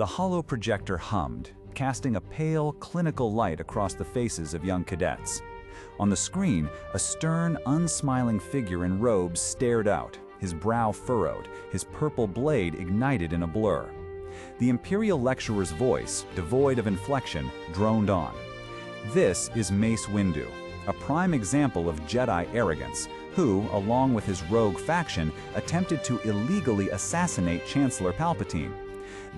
The hollow projector hummed, casting a pale, clinical light across the faces of young cadets. On the screen, a stern, unsmiling figure in robes stared out, his brow furrowed, his purple blade ignited in a blur. The Imperial lecturer's voice, devoid of inflection, droned on. This is Mace Windu, a prime example of Jedi arrogance, who, along with his rogue faction, attempted to illegally assassinate Chancellor Palpatine.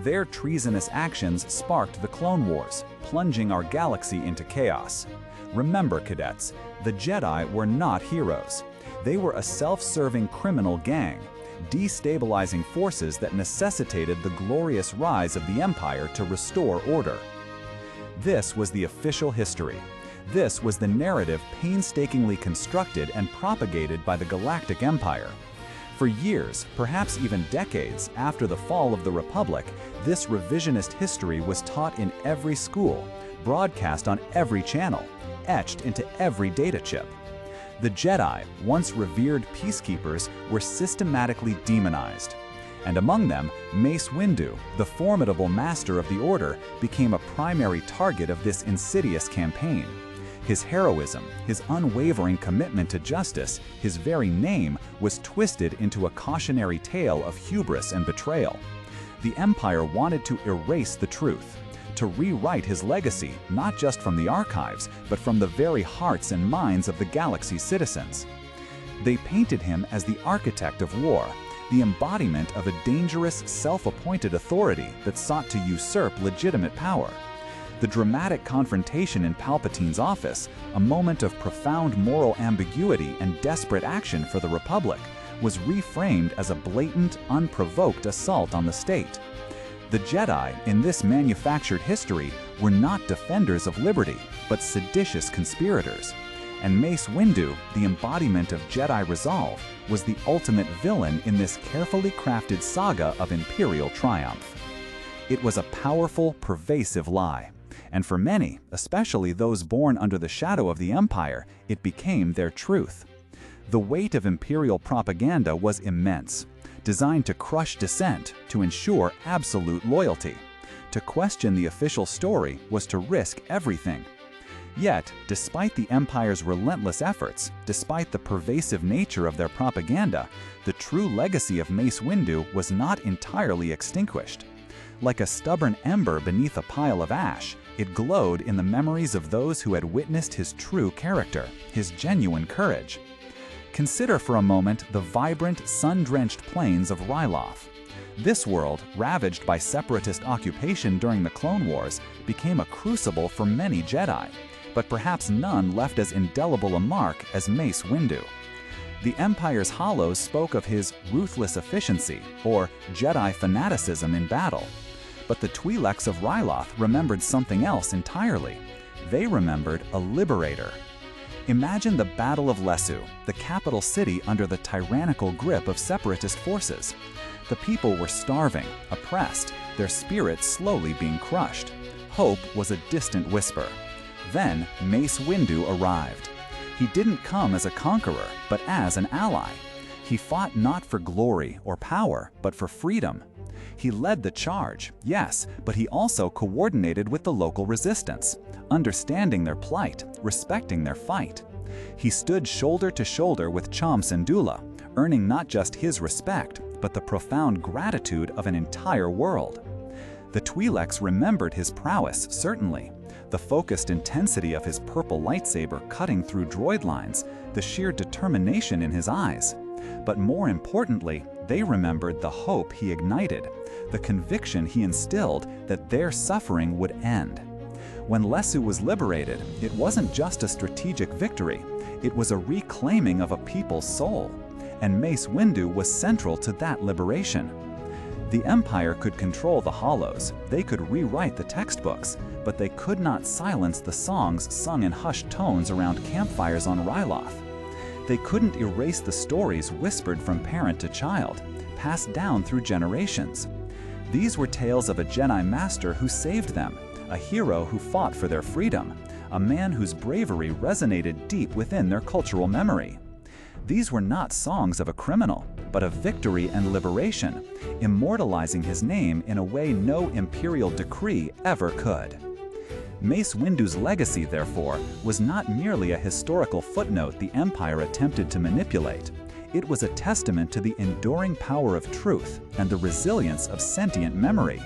Their treasonous actions sparked the Clone Wars, plunging our galaxy into chaos. Remember, cadets, the Jedi were not heroes. They were a self-serving criminal gang, destabilizing forces that necessitated the glorious rise of the Empire to restore order. This was the official history. This was the narrative painstakingly constructed and propagated by the Galactic Empire. For years, perhaps even decades after the fall of the Republic, this revisionist history was taught in every school, broadcast on every channel, etched into every data chip. The Jedi, once revered peacekeepers, were systematically demonized. And among them, Mace Windu, the formidable master of the Order, became a primary target of this insidious campaign. His heroism, his unwavering commitment to justice, his very name was twisted into a cautionary tale of hubris and betrayal. The Empire wanted to erase the truth, to rewrite his legacy not just from the archives, but from the very hearts and minds of the galaxy's citizens. They painted him as the architect of war, the embodiment of a dangerous, self-appointed authority that sought to usurp legitimate power. The dramatic confrontation in Palpatine's office, a moment of profound moral ambiguity and desperate action for the Republic, was reframed as a blatant, unprovoked assault on the state. The Jedi, in this manufactured history, were not defenders of liberty, but seditious conspirators. And Mace Windu, the embodiment of Jedi resolve, was the ultimate villain in this carefully crafted saga of Imperial triumph. It was a powerful, pervasive lie. And for many, especially those born under the shadow of the Empire, it became their truth. The weight of Imperial propaganda was immense, designed to crush dissent, to ensure absolute loyalty. To question the official story was to risk everything. Yet, despite the Empire's relentless efforts, despite the pervasive nature of their propaganda, the true legacy of Mace Windu was not entirely extinguished. Like a stubborn ember beneath a pile of ash, it glowed in the memories of those who had witnessed his true character, his genuine courage. Consider for a moment the vibrant, sun-drenched plains of Ryloth. This world, ravaged by Separatist occupation during the Clone Wars, became a crucible for many Jedi, but perhaps none left as indelible a mark as Mace Windu. The Empire's hollows spoke of his ruthless efficiency, or Jedi fanaticism in battle. But the Twi'leks of Ryloth remembered something else entirely. They remembered a liberator. Imagine the Battle of Lesu, the capital city under the tyrannical grip of Separatist forces. The people were starving, oppressed, their spirits slowly being crushed. Hope was a distant whisper. Then Mace Windu arrived. He didn't come as a conqueror, but as an ally. He fought not for glory or power, but for freedom. He led the charge, yes, but he also coordinated with the local resistance, understanding their plight, respecting their fight. He stood shoulder to shoulder with Cham Syndulla, earning not just his respect, but the profound gratitude of an entire world. The Twi'leks remembered his prowess, certainly. The focused intensity of his purple lightsaber cutting through droid lines, the sheer determination in his eyes. But more importantly, they remembered the hope he ignited, the conviction he instilled that their suffering would end. When Lesu was liberated, it wasn't just a strategic victory, it was a reclaiming of a people's soul. And Mace Windu was central to that liberation. The Empire could control the hollows, they could rewrite the textbooks, but they could not silence the songs sung in hushed tones around campfires on Ryloth. They couldn't erase the stories whispered from parent to child, passed down through generations. These were tales of a Jedi master who saved them, a hero who fought for their freedom, a man whose bravery resonated deep within their cultural memory. These were not songs of a criminal, but of victory and liberation, immortalizing his name in a way no imperial decree ever could. Mace Windu's legacy, therefore, was not merely a historical footnote the Empire attempted to manipulate. It was a testament to the enduring power of truth and the resilience of sentient memory.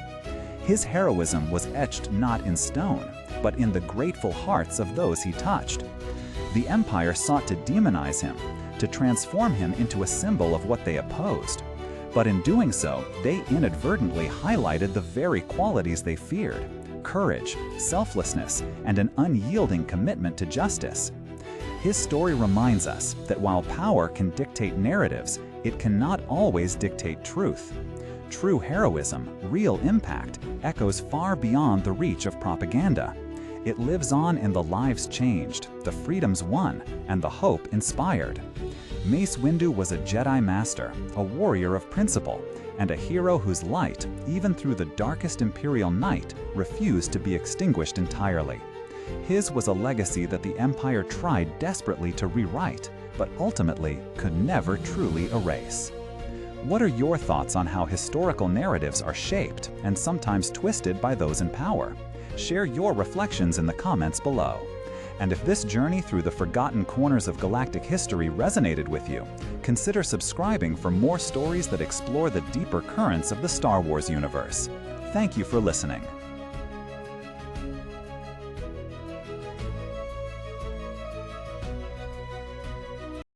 His heroism was etched not in stone, but in the grateful hearts of those he touched. The Empire sought to demonize him, to transform him into a symbol of what they opposed. But in doing so, they inadvertently highlighted the very qualities they feared: courage, selflessness, and an unyielding commitment to justice. His story reminds us that while power can dictate narratives, it cannot always dictate truth. True heroism, real impact, echoes far beyond the reach of propaganda. It lives on in the lives changed, the freedoms won, and the hope inspired. Mace Windu was a Jedi Master, a warrior of principle, and a hero whose light, even through the darkest Imperial night, refused to be extinguished entirely. His was a legacy that the Empire tried desperately to rewrite, but ultimately could never truly erase. What are your thoughts on how historical narratives are shaped and sometimes twisted by those in power? Share your reflections in the comments below. And if this journey through the forgotten corners of galactic history resonated with you, consider subscribing for more stories that explore the deeper currents of the Star Wars universe. Thank you for listening.